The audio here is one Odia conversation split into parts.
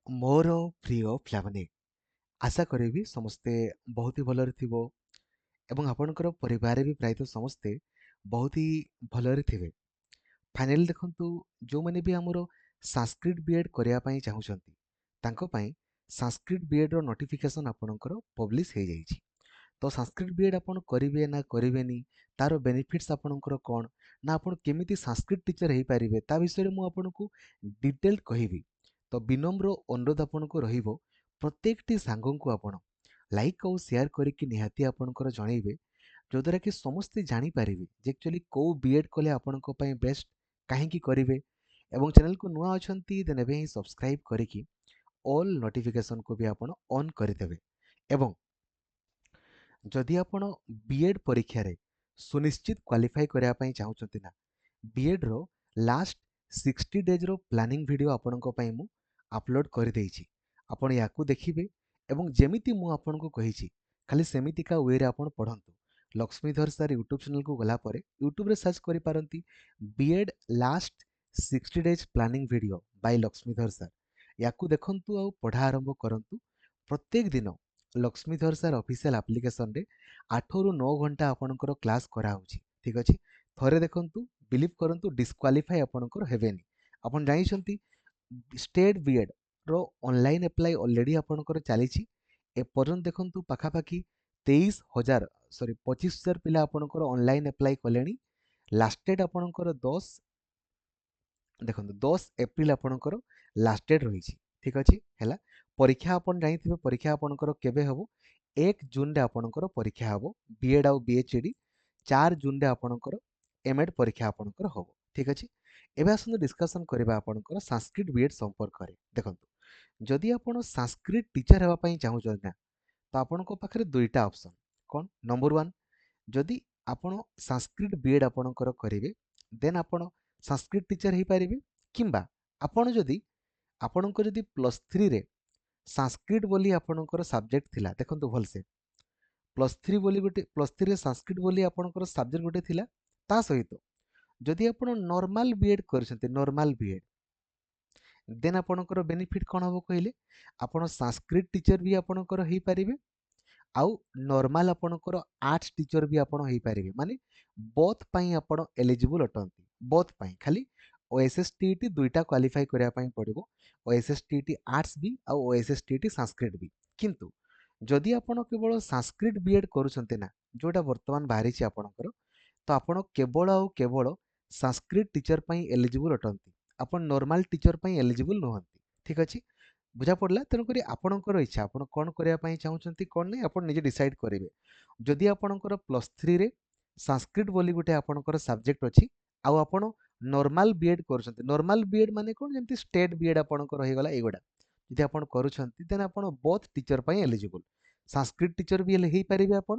ମୋର ପ୍ରିୟ ପିଲାମାନେ, ଆଶା କରିବି ସମସ୍ତେ ବହୁତ ହି ଭଲରେ ଥିବ ଏବଂ ଆପଣଙ୍କର ପରିବାରରେ ବି ପ୍ରାୟତଃ ସମସ୍ତେ ବହୁତ ହି ଭଲରେ ଥିବେ। ଫାଇନାଲି ଦେଖନ୍ତୁ, ଯେଉଁମାନେ ବି ଆମର ସାଂସ୍କ୍ରିଟ ବିଏଡ୍ କରିବା ପାଇଁ ଚାହୁଁଛନ୍ତି ତାଙ୍କ ପାଇଁ ସାଂସ୍କ୍ରିଟ ବିଏଡ୍ର ନୋଟିଫିକେସନ୍ ଆପଣଙ୍କର ପବ୍ଲିଶ ହେଇଯାଇଛି। ତ ସାଂସ୍କ୍ରିଟ ବିଏଡ୍ ଆପଣ କରିବେ ନା କରିବେନି, ତାର ବେନିଫିଟ୍ସ ଆପଣଙ୍କର କ'ଣ, ନା ଆପଣ କେମିତି ସାଂସ୍କ୍ରିଟ ଟିଚର ହେଇପାରିବେ, ତା ବିଷୟରେ ମୁଁ ଆପଣଙ୍କୁ ଡିଟେଲ କହିବି। ତ ବିନମ୍ର ଅନୁରୋଧ ଆପଣଙ୍କୁ ରହିବ, ପ୍ରତ୍ୟେକଟି ସାଙ୍ଗଙ୍କୁ ଆପଣ ଲାଇକ୍ ଆଉ ସେୟାର କରିକି ନିହାତି ଆପଣଙ୍କର ଜଣେଇବେ, ଯଦ୍ୱାରା କି ସମସ୍ତେ ଜାଣିପାରିବେ ଯେ ଆକ୍ଚୁଆଲି କେଉଁ ବିଏଡ୍ କଲେ ଆପଣଙ୍କ ପାଇଁ ବେଷ୍ଟ, କାହିଁକି କରିବେ। ଏବଂ ଚ୍ୟାନେଲକୁ ନୂଆ ଅଛନ୍ତି ଦେନ୍ ଏବେ ହିଁ ସବସ୍କ୍ରାଇବ୍ କରିକି ଅଲ୍ ନୋଟିଫିକେସନକୁ ବି ଆପଣ ଅନ୍ କରିଦେବେ। ଏବଂ ଯଦି ଆପଣ ବିଏଡ୍ ପରୀକ୍ଷାରେ ସୁନିଶ୍ଚିତ କ୍ୱାଲିଫାଇ କରିବା ପାଇଁ ଚାହୁଁଛନ୍ତି ନା, ବିଏଡ୍ର ଲାଷ୍ଟ 60 ଡେଜ୍ର ପ୍ଲାନିଂ ଭିଡ଼ିଓ ଆପଣଙ୍କ ପାଇଁ ମୁଁ ଆପଲୋଡ଼ କରିଦେଇଛି। ଆପଣ ୟାକୁ ଦେଖିବେ ଏବଂ ଯେମିତି ମୁଁ ଆପଣଙ୍କୁ କହିଛି ଖାଲି ସେମିତିକା ୱେରେ ଆପଣ ପଢ଼ନ୍ତୁ। ଲକ୍ଷ୍ମୀଧର ସାର୍ ୟୁଟ୍ୟୁବ୍ ଚ୍ୟାନେଲକୁ ଗଲା ପରେ ୟୁଟ୍ୟୁବରେ ସର୍ଚ୍ଚ କରିପାରନ୍ତି B Ed last 60 days planning video by Lakshmidhar sir. ୟାକୁ ଦେଖନ୍ତୁ ଆଉ ପଢ଼ା ଆରମ୍ଭ କରନ୍ତୁ। ପ୍ରତ୍ୟେକ ଦିନ ଲକ୍ଷ୍ମୀଧର ସାର୍ ଅଫିସିଆଲ ଆପ୍ଲିକେସନରେ 8ରୁ 9 ଘଣ୍ଟା ଆପଣଙ୍କର କ୍ଲାସ୍ କରାହେଉଛି। ଠିକ୍ ଅଛି, ଥରେ ଦେଖନ୍ତୁ, ବିଲିଭ୍ କରନ୍ତୁ, ଡିସ୍କ୍ୱାଲିଫାଏ ଆପଣଙ୍କର ହେବେନି। ଆପଣ ଜାଣିଛନ୍ତି ଷ୍ଟେଟ୍ ବିଏଡ୍ର ଅନଲାଇନ୍ ଆପ୍ଲାଏ ଅଲରେଡ଼ି ଆପଣଙ୍କର ଚାଲିଛି। ଏପର୍ଯ୍ୟନ୍ତ ଦେଖନ୍ତୁ ପାଖାପାଖି 25,000 ପିଲା ଆପଣଙ୍କର ଅନଲାଇନ୍ ଆପ୍ଲାଏ କଲେଣି। ଲାଷ୍ଟ ଡେଟ୍ ଆପଣଙ୍କର 10 ଏପ୍ରିଲ ଆପଣଙ୍କର ଲାଷ୍ଟ ଡେଟ୍ ରହିଛି। ଠିକ୍ ଅଛି, ହେଲା। ପରୀକ୍ଷା ଆପଣ ଜାଣିଥିବେ ପରୀକ୍ଷା ଆପଣଙ୍କର କେବେ ହେବ? 1 ଜୁନରେ ଆପଣଙ୍କର ପରୀକ୍ଷା ହେବ ବିଏଡ୍ ଆଉ ବିଏଚ୍ଇଡି। 4 ଜୁନରେ ଆପଣଙ୍କର ଏମ୍ଏଡ୍ ପରୀକ୍ଷା ଆପଣଙ୍କର ହେବ। ଠିକ୍ ଅଛି, ଏବେ ଆସନ୍ତୁ ଡିସ୍କସନ୍ କରିବା ଆପଣଙ୍କର ସାଂସ୍କ୍ରିଟ ବିଏଡ୍ ସମ୍ପର୍କରେ। ଦେଖନ୍ତୁ, ଯଦି ଆପଣ ସାଂସ୍କ୍ରିଟ ଟିଚର ହେବା ପାଇଁ ଚାହୁଁଛନ୍ତି ନା, ତ ଆପଣଙ୍କ ପାଖରେ ଦୁଇଟା ଅପସନ୍। କ'ଣ? ନମ୍ବର ୱାନ୍, ଯଦି ଆପଣ ସାଂସ୍କ୍ରିଟ ବିଏଡ୍ ଆପଣଙ୍କର କରିବେ ଦେନ୍ ଆପଣ ସାଂସ୍କ୍ରିଟ ଟିଚର ହେଇପାରିବେ। କିମ୍ବା ଆପଣ ଯଦି ଆପଣଙ୍କ ଯଦି +3ରେ ସାଂସ୍କ୍ରିଟ ବୋଲି ଆପଣଙ୍କର ସବଜେକ୍ଟ ଥିଲା, ଦେଖନ୍ତୁ ଭଲସେ, +3ରେ ସାଂସ୍କ୍ରିଟ ବୋଲି ଆପଣଙ୍କର ସବଜେକ୍ଟ ଗୋଟେ ଥିଲା, ତା ସହିତ ଯଦି ଆପଣ ନର୍ମାଲ ବିଏଡ୍ କରିଛନ୍ତି, ନର୍ମାଲ ବିଏଡ୍, ଦେନ୍ ଆପଣଙ୍କର ବେନିଫିଟ୍ କ'ଣ ହେବ କହିଲେ? ଆପଣ ସାଂସ୍କ୍ରିଟ ଟିଚର ବି ଆପଣଙ୍କର ହେଇପାରିବେ ଆଉ ନର୍ମାଲ ଆପଣଙ୍କର ଆର୍ଟ୍ସ ଟିଚର ବି ଆପଣ ହେଇପାରିବେ। ମାନେ ବୋଥ୍ ପାଇଁ ଆପଣ ଏଲିଜିବୁଲ୍ ଅଟନ୍ତି। ବୋଥ୍ ପାଇଁ ଖାଲି OSSTET ଦୁଇଟା କ୍ୱାଲିଫାଇ କରିବା ପାଇଁ ପଡ଼ିବ, OSSTET ଆର୍ଟ୍ସ ବି ଆଉ OSSTET ସାଂସ୍କ୍ରିଟ ବି। କିନ୍ତୁ ଯଦି ଆପଣ କେବଳ ସାଂସ୍କ୍ରିଟ ବିଏଡ୍ କରୁଛନ୍ତି ନା, ଯେଉଁଟା ବର୍ତ୍ତମାନ ବାହାରିଛି ଆପଣଙ୍କର, ତ ଆପଣ କେବଳ ଆଉ କେବଳ ସାଂସ୍କ୍ରିଟ ଟିଚର ପାଇଁ ଏଲିଜିବୁଲ୍ ଅଟନ୍ତି। ଆପଣ ନର୍ମାଲ ଟିଚର ପାଇଁ ଏଲିଜିବୁଲ୍ ନୁହନ୍ତି। ଠିକ୍ ଅଛି, ବୁଝା ପଡ଼ିଲା। ତେଣୁକରି ଆପଣଙ୍କର ଇଚ୍ଛା, ଆପଣ କ'ଣ କରିବା ପାଇଁ ଚାହୁଁଛନ୍ତି କ'ଣ ନାହିଁ ଆପଣ ନିଜେ ଡିସାଇଡ୍ କରିବେ। ଯଦି ଆପଣଙ୍କର +3ରେ ସାଂସ୍କ୍ରିଟ ବୋଲି ଗୋଟେ ଆପଣଙ୍କର ସବଜେକ୍ଟ ଅଛି ଆଉ ଆପଣ ନର୍ମାଲ ବିଏଡ୍ କରୁଛନ୍ତି, ନର୍ମାଲ ବିଏଡ୍ ମାନେ କ'ଣ, ଯେମିତି ଷ୍ଟେଟ୍ ବିଏଡ୍ ଆପଣଙ୍କର ହେଇଗଲା ଏଇଗୁଡ଼ା, ଯଦି ଆପଣ କରୁଛନ୍ତି ଦେନ୍ ଆପଣ ବୋଥ୍ ଟିଚର ପାଇଁ ଏଲିଜିବୁଲ୍। ସାଂସ୍କ୍ରିଟ ଟିଚର ବି ହେଲେ ହେଇପାରିବେ ଆପଣ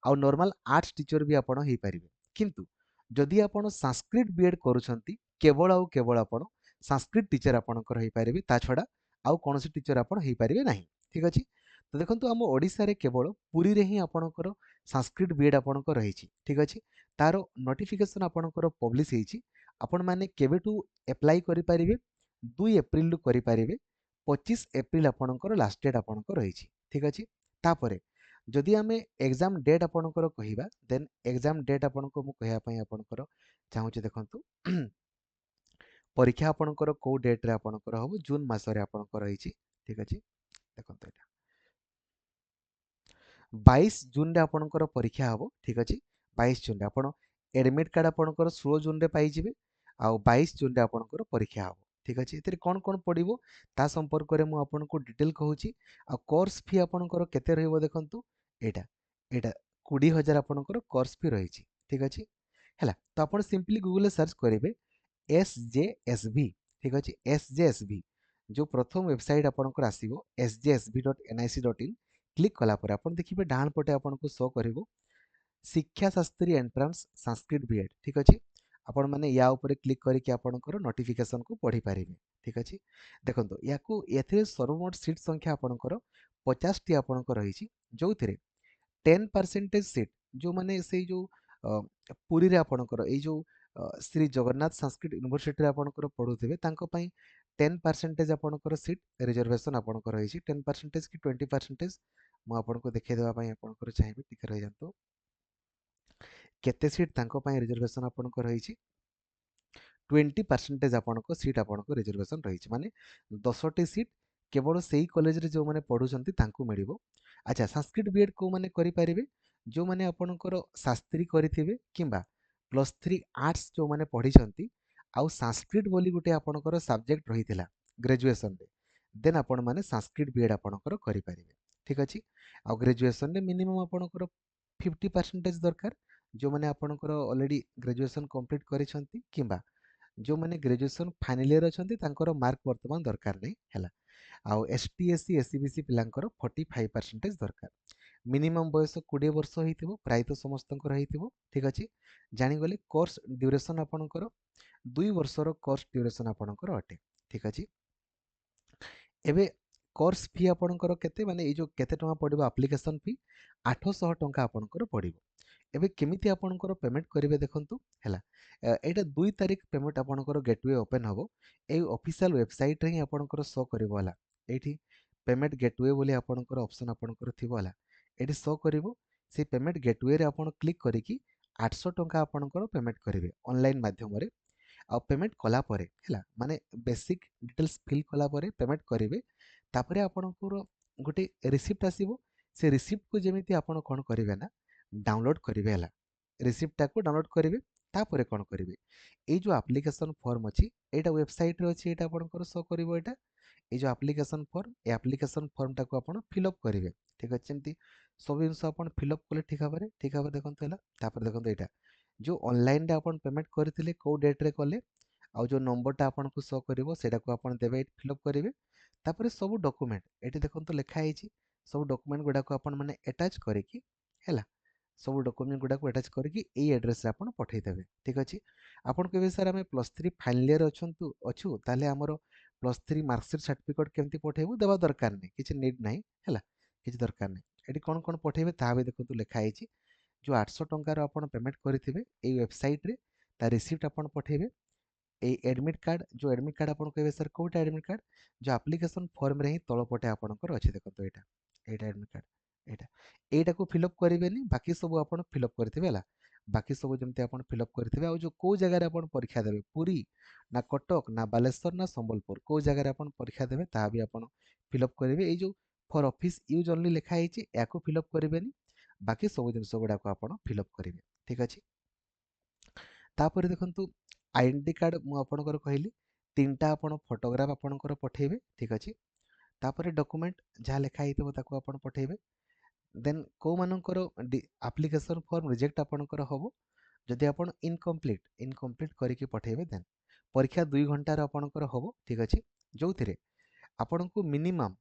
ଆଉ ନର୍ମାଲ ଆର୍ଟ୍ସ ଟିଚର ବି ଆପଣ ହେଇପାରିବେ। କିନ୍ତୁ ଯଦି ଆପଣ ସାଂସ୍କ୍ରିଟ ବିଏଡ୍ କରୁଛନ୍ତି, କେବଳ ଆଉ କେବଳ ଆପଣ ସାଂସ୍କ୍ରିଟ ଟିଚର ଆପଣଙ୍କର ହେଇପାରିବେ, ତା ଛଡ଼ା ଆଉ କୌଣସି ଟିଚର ଆପଣ ହେଇପାରିବେ ନାହିଁ। ଠିକ୍ ଅଛି, ତ ଦେଖନ୍ତୁ ଆମ ଓଡ଼ିଶାରେ କେବଳ ପୁରୀରେ ହିଁ ଆପଣଙ୍କର ସାଂସ୍କ୍ରିଟ ବିଏଡ୍ ଆପଣଙ୍କର ରହିଛି। ଠିକ୍ ଅଛି, ତାର ନୋଟିଫିକେସନ୍ ଆପଣଙ୍କର ପବ୍ଲିଶ ହେଇଛି। ଆପଣମାନେ କେବେଠୁ ଆପ୍ଲାଏ କରିପାରିବେ? 2 ଏପ୍ରିଲରୁ କରିପାରିବେ। 25 ଏପ୍ରିଲ ଆପଣଙ୍କର ଲାଷ୍ଟ ଡେଟ୍ ଆପଣଙ୍କର ରହିଛି। ଠିକ୍ ଅଛି, ତାପରେ ଯଦି ଆମେ ଏକ୍ଜାମ ଡେଟ୍ ଆପଣଙ୍କର କହିବା, ଦେନ୍ ଏକ୍ଜାମ ଡେଟ୍ ଆପଣଙ୍କୁ ମୁଁ କହିବା ପାଇଁ ଆପଣଙ୍କର ଚାହୁଁଛି। ଦେଖନ୍ତୁ ପରୀକ୍ଷା ଆପଣଙ୍କର କେଉଁ ଡେଟ୍ରେ ଆପଣଙ୍କର ହେବ? ଜୁନ୍ ମାସରେ ଆପଣଙ୍କର ରହିଛି। ଠିକ୍ ଅଛି, ଦେଖନ୍ତୁ ଏଇଟା 22 ଜୁନରେ ଆପଣଙ୍କର ପରୀକ୍ଷା ହେବ। ଠିକ୍ ଅଛି, 22 ଜୁନରେ ଆପଣ ଏଡମିଟ୍ କାର୍ଡ଼ ଆପଣଙ୍କର 16 ଜୁନରେ ପାଇଯିବେ ଆଉ 22 ଜୁନରେ ଆପଣଙ୍କର ପରୀକ୍ଷା ହେବ। ଠିକ୍ ଅଛି, ଏଥିରେ କ'ଣ କ'ଣ ପଡ଼ିବ ତା ସମ୍ପର୍କରେ ମୁଁ ଆପଣଙ୍କୁ ଡିଟେଲ୍ କହୁଛି। ଆଉ କୋର୍ସ ଫି ଆପଣଙ୍କର କେତେ ରହିବ? ଦେଖନ୍ତୁ ଏଇଟା ଏଇଟା 20,000 ଆପଣଙ୍କର କୋର୍ସ ଫି ରହିଛି। ଠିକ୍ ଅଛି, ହେଲା। ତ ଆପଣ ସିମ୍ପଲି ଗୁଗଲରେ ସର୍ଚ୍ଚ କରିବେ SJSV। ଠିକ୍ ଅଛି, SJSV ଯେଉଁ ପ୍ରଥମ ୱେବସାଇଟ୍ ଆପଣଙ୍କର ଆସିବ sjsv.nic.in, କ୍ଲିକ୍ କଲା ପରେ ଆପଣ ଦେଖିବେ ଡାହାଣ ପଟେ ଆପଣଙ୍କୁ ଶୋ କରିବ ଶିକ୍ଷାଶାସ୍ତ୍ରୀ ଏଣ୍ଟ୍ରାନ୍ସ ସାଂସ୍କ୍ରିଟ ବିଏଡ୍। ଠିକ୍ ଅଛି, ଆପଣମାନେ ୟା ଉପରେ କ୍ଲିକ୍ କରିକି ଆପଣଙ୍କର ନୋଟିଫିକେସନକୁ ପଢ଼ିପାରିବେ। ଠିକ୍ ଅଛି, ଦେଖନ୍ତୁ ଏଥିରେ ସର୍ବମୋଟ ସିଟ୍ ସଂଖ୍ୟା ଆପଣଙ୍କର 50ଟି ଆପଣଙ୍କର ରହିଛି, ଯେଉଁଥିରେ 10% ସିଟ୍ ଯେଉଁମାନେ ସେଇ ଯେଉଁ ପୁରୀରେ ଆପଣଙ୍କର ଏଇ ଯେଉଁ ଶ୍ରୀ ଜଗନ୍ନାଥ ସାଂସ୍କ୍ରିଟ ୟୁନିଭର୍ସିଟିରେ ଆପଣଙ୍କର ପଢ଼ୁଥିବେ ତାଙ୍କ ପାଇଁ 10% ଆପଣଙ୍କର ସିଟ୍ ରିଜର୍ଭେସନ୍ ଆପଣଙ୍କର ରହିଛି 10% କି 20% ମୁଁ ଆପଣଙ୍କୁ ଦେଖାଇ ଦେବା ପାଇଁ ଆପଣଙ୍କର ଚାହିଁବି ଟିକେ ରହିଯାନ୍ତୁ କେତେ ସିଟ୍ ତାଙ୍କ ପାଇଁ ରିଜର୍ଭେସନ୍ ଆପଣଙ୍କର ରହିଛି 20% ଆପଣଙ୍କ ସିଟ୍ ଆପଣଙ୍କ ରିଜର୍ଭେସନ୍ ରହିଛି ମାନେ 10ଟି ସିଟ୍ କେବଳ ସେଇ କଲେଜରେ ଯେଉଁମାନେ ପଢ଼ୁଛନ୍ତି ତାଙ୍କୁ ମିଳିବ ଆଚ୍ଛା ସାଂସ୍କ୍ରିଟ ବିଏଡ୍ କେଉଁମାନେ କରିପାରିବେ ଯେଉଁମାନେ ଆପଣଙ୍କର ଶାସ୍ତ୍ରୀ କରିଥିବେ କିମ୍ବା +3 ଆର୍ଟ୍ସ ଯେଉଁମାନେ ପଢ଼ିଛନ୍ତି ଆଉ ସାଂସ୍କ୍ରିଟ ବୋଲି ଗୋଟେ ଆପଣଙ୍କର ସବଜେକ୍ଟ ରହିଥିଲା ଗ୍ରାଜୁଏସନରେ ଦେନ୍ ଆପଣମାନେ ସାଂସ୍କ୍ରିଟ ବିଏଡ୍ ଆପଣଙ୍କର କରିପାରିବେ ଠିକ୍ ଅଛି ଆଉ ଗ୍ରାଜୁଏସନରେ ମିନିମମ୍ ଆପଣଙ୍କର 50% ଦରକାର ଯେଉଁମାନେ ଆପଣଙ୍କର ଅଲରେଡ଼ି ଗ୍ରାଜୁଏସନ୍ କମ୍ପ୍ଲିଟ୍ କରିଛନ୍ତି କିମ୍ବା ଯେଉଁମାନେ ଗ୍ରାଜୁଏସନ୍ ଫାଇନାଲ୍ ଇୟର୍ ଅଛନ୍ତି ତାଙ୍କର ମାର୍କ ବର୍ତ୍ତମାନ ଦରକାର ନାହିଁ ହେଲା ଆଉ ST SC SC BC ପିଲାଙ୍କର 45% ଦରକାର ମିନିମମ୍ ବୟସ 20 ବର୍ଷ ହେଇଥିବ ପ୍ରାୟତଃ ସମସ୍ତଙ୍କର ହେଇଥିବ ଠିକ୍ ଅଛି ଜାଣିଗଲେ କୋର୍ସ ଡ୍ୟୁରେସନ୍ ଆପଣଙ୍କର 2 ବର୍ଷର କୋର୍ସ ଡ୍ୟୁରେସନ୍ ଆପଣଙ୍କର ଅଟେ ଠିକ୍ ଅଛି ଏବେ କୋର୍ସ ଫି ଆପଣଙ୍କର କେତେ ମାନେ ଏଇ ଯେଉଁ କେତେ ଟଙ୍କା ପଡ଼ିବ ଆପ୍ଲିକେସନ୍ ଫି 800 ଟଙ୍କା ଆପଣଙ୍କର ପଡ଼ିବ ଏବେ କେମିତି ଆପଣଙ୍କର ପେମେଣ୍ଟ କରିବେ ଦେଖନ୍ତୁ ହେଲା ଏଇଟା 2 ତାରିଖ ପେମେଣ୍ଟ ଆପଣଙ୍କର ଗେଟୱେ ଓପନ୍ ହେବ ଏଇ ଅଫିସିଆଲ ୱେବସାଇଟ୍ରେ ହିଁ ଆପଣଙ୍କର ଶୋ କରିବ ହେଲା ଏଇଠି ପେମେଣ୍ଟ ଗେଟୱେ ବୋଲି ଆପଣଙ୍କର ଅପସନ୍ ଆପଣଙ୍କର ଥିବ ହେଲା ଏଠି ଶୋ କରିବ ସେଇ ପେମେଣ୍ଟ ଗେଟୱେରେ ଆପଣ କ୍ଲିକ୍ କରିକି 800 ଟଙ୍କା ଆପଣଙ୍କର ପେମେଣ୍ଟ କରିବେ ଅନଲାଇନ୍ ମାଧ୍ୟମରେ ଆଉ ପେମେଣ୍ଟ କଲା ପରେ ହେଲା ମାନେ ବେସିକ୍ ଡିଟେଲ୍ସ ଫିଲ୍ କଲା ପରେ ପେମେଣ୍ଟ କରିବେ ତାପରେ ଆପଣଙ୍କର ଗୋଟେ ରିସିପ୍ଟ ଆସିବ ସେ ରିସିପ୍ଟକୁ ଯେମିତି ଆପଣ କ'ଣ କରିବେ ନା ଡାଉନଲୋଡ୍ କରିବେ ହେଲା ରିସିପ୍ଟଟାକୁ ଡାଉନଲୋଡ୍ କରିବେ ତାପରେ କ'ଣ କରିବେ ଏଇ ଯେଉଁ ଆପ୍ଲିକେସନ୍ ଫର୍ମ ଅଛି ଏଇଟା ୱେବସାଇଟ୍ରେ ଅଛି ଏଇଟା ଆପଣଙ୍କର ଶୋ କରିବ ଏଇଟା ଏଇ ଯେଉଁ ଆପ୍ଲିକେସନ୍ ଫର୍ମ ଏ ଆପ୍ଲିକେସନ୍ ଫର୍ମଟାକୁ ଆପଣ ଫିଲ୍ଅପ୍ କରିବେ ଠିକ୍ ଅଛି ଏମିତି ସବୁ ଜିନିଷ ଆପଣ ଫିଲ୍ଅପ୍ କଲେ ଠିକ୍ ଭାବରେ ଦେଖନ୍ତୁ ହେଲା ତାପରେ ଦେଖନ୍ତୁ ଏଇଟା ଯେଉଁ ଅନଲାଇନ୍ରେ ଆପଣ ପେମେଣ୍ଟ କରିଥିଲେ କେଉଁ ଡେଟ୍ରେ କଲେ ଆଉ ଯେଉଁ ନମ୍ବରଟା ଆପଣଙ୍କୁ ଶୋ କରିବ ସେଇଟାକୁ ଆପଣ ଦେବେ ଏଇଠି ଫିଲ୍ଅପ୍ କରିବେ ତାପରେ ସବୁ ଡକୁମେଣ୍ଟ ଏଠି ଦେଖନ୍ତୁ ଲେଖା ହେଇଛି ସବୁ ଡକୁମେଣ୍ଟ ଗୁଡ଼ାକୁ ଆପଣ ମାନେ ଆଟାଚ୍ କରିକି ହେଲା ସବୁ ଡକୁମେଣ୍ଟ ଗୁଡ଼ାକୁ ଆଟାଚ୍ କରିକି ଏଇ ଆଡ୍ରେସ୍ରେ ଆପଣ ପଠାଇଦେବେ ଠିକ୍ ଅଛି ଆପଣ କହିବେ ସାର୍ ଆମେ +3 ଫାଇନାଲ୍ ଇୟର୍ ଅଛୁ ତାହେଲେ ଆମର +3 ମାର୍କସିଟ୍ ସାର୍ଟିଫିକେଟ୍ କେମିତି ପଠାଇବୁ ଦେବା ଦରକାର ନାହିଁ କିଛି ନିଡ୍ ନାହିଁ ହେଲା କିଛି ଦରକାର ନାହିଁ ଏଠି କ'ଣ କ'ଣ ପଠାଇବେ ତାହା ବି ଦେଖନ୍ତୁ ଲେଖା ହେଇଛି ଯେଉଁ 800 ଟଙ୍କାର ଆପଣ ପେମେଣ୍ଟ କରିଥିବେ ଏଇ ୱେବସାଇଟ୍ରେ ତା ରିସିପ୍ଟ ଆପଣ ପଠାଇବେ এই এডমিট কার্ড जो एडमिट कार्ड आपन कहबे सर कोटा एडमिट कार्ड जो एप्लिकेशन फॉर्म रे ही तळ पटे आपनकर अछि देखतो एटा एडमिट कार्ड एटा एटा को फिल अप करिवेनी बाकी सब आपन फिल अप करथिबे हला बाकी सब जेमते आपन फिल अप करथिबे आ जो को जगह रे आपन परीक्षा देबे पुरी ना कटक ना बालेश्वर ना संबलपुर को जगह रे आपन परीक्षा देबे ता भी आपन फिल अप करिवे ए जो फॉर ऑफिस यूज ओनली लिखा ହେଇଛି याको फिल अप करिवेनी बाकी सब जिनस गुडा को आपन फिल अप करिवे ठीक अछि तापर देखंतु आईडेंटिटी कार्ड मु आपनकर कहली तीनटा आपण फोटोग्राफ आपनकर पठेबे ठीक अछि तापर डॉक्यूमेंट जहाँ लिखा ହେଇଥିବ ताको आपण पठेबे देन को मानकर एप्लिकेशन फॉर्म रिजेक्ट आपनकर होबो जदि आपण इनकम्प्लीट करिके पठेबे देन परीक्षा 2 घंटा रे आपनकर होबो ठीक अछि जोथिरे आपनको मिनिमम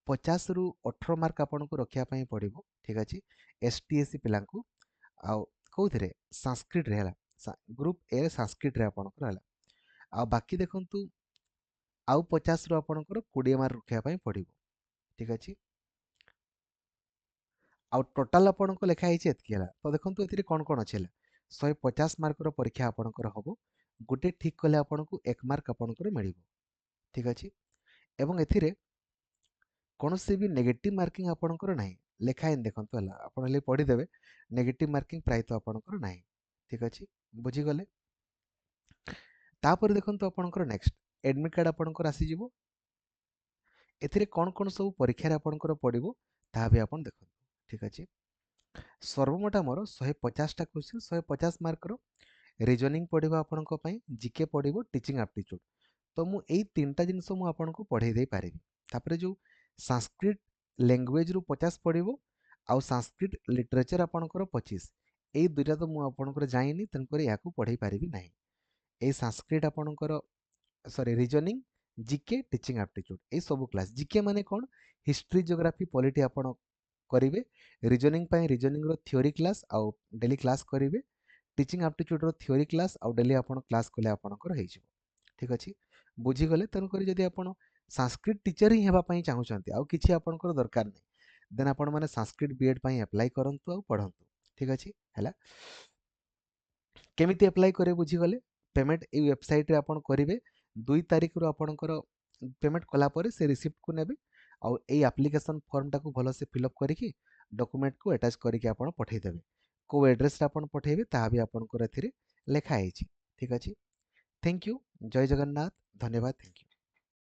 50 रु 18 मार्क आपनको रखिया पई पड़िबो ठीक अछि एसटीएससी पिलांकु आउ कोथिरे संस्कृत रे हला ग्रुप ए संस्कृत रे आपनकर हला आ बाकी देखंतु आउ 50 रु आपनकर 20 मार्क रखिया पई पड़िबो ठीक अछि आउ टोटल आपनको लेखा ହେଇଛି एतकी हला तो देखंतु एथिरे कोन कोन अछि हला 150 मार्क रो परीक्षा आपनकर हबो गुटे ठीक कले आपनको 1 मार्क आपनकर मिलिबो ठीक अछि एवं एथिरे कौनसी भी नेगेटिव मार्किंग आपनकर नाही लेखा इन देखंतु हला आपण ले पढी देबे नेगेटिव मार्किंग प्राय तो आपनकर नाही ठीक अछि बुझी गले तापर देखंतु आपनकर नेक्स्ट एडमिट कार्ड आपनकर आसी जिवो एथिरे कोन कोन सब परीक्षा रे आपनकर पडिबो ता भी आपन देखंतु ठीक अछि सर्वमोटा मोर 150 टा क्वेश्चन 150 मार्क रो रीजनिंग पडिबो आपनक पई जीके पडिबो टीचिंग एप्टीट्यूड तो मु एई तीनटा जिंस मु आपनको पढाई दे पारिबी तापरे जो संस्कृत लैंग्वेज रु 50 पडिबो आउ संस्कृत लिटरेचर आपनकर 25 एई दुइटा तो मु आपनकर जाइनी तनकर याकू पढाई पारिबी नाही एई संस्कृत आपनकर sorry reasoning GK teaching aptitude ए सब क्लास जीके माने कोन हिस्ट्री ज्योग्राफी पॉलिटी आपण करिवे रीजनिंग पई रीजनिंग रो थ्योरी क्लास आउ डेली क्लास करिवे टीचिंग एप्टीट्यूड रो थ्योरी क्लास आउ डेली आपण क्लास कले आपणकर हेइ ठीक अछि बुझी गले तन करी जदि आपण संस्कृत टीचर ही हेबा पई चाहूचंती आउ किछि आपणकर दरकार नै देन आपण माने संस्कृत बीएड पई अप्लाई करंतु आउ पढंतु ठीक अछि हैला केमिति अप्लाई करे बुझी गले पेमेंट ए वेबसाइट रे आपण करिवे 2 तारिखରୁ ଆପଣଙ୍କର ପେମେଣ୍ଟ କଲା ପରେ ସେ ରିସିପ୍ଟକୁ ନେବେ ଆଉ ଏଇ ଆପ୍ଲିକେସନ୍ ଫର୍ମଟାକୁ ଭଲସେ ଫିଲ୍ଅପ୍ କରିକି ଡକୁମେଣ୍ଟକୁ ଆଟାଚ୍ କରିକି ଆପଣ ପଠାଇଦେବେ। କେଉଁ ଆଡ୍ରେସରେ ଆପଣ ପଠାଇବେ ତାହା ବି ଆପଣଙ୍କର ଏଥିରେ ଲେଖା ହେଇଛି। ଠିକ୍ ଅଛି। Thank you. ଜୟ ଜଗନ୍ନାଥ। ଧନ୍ୟବାଦ। Thank you.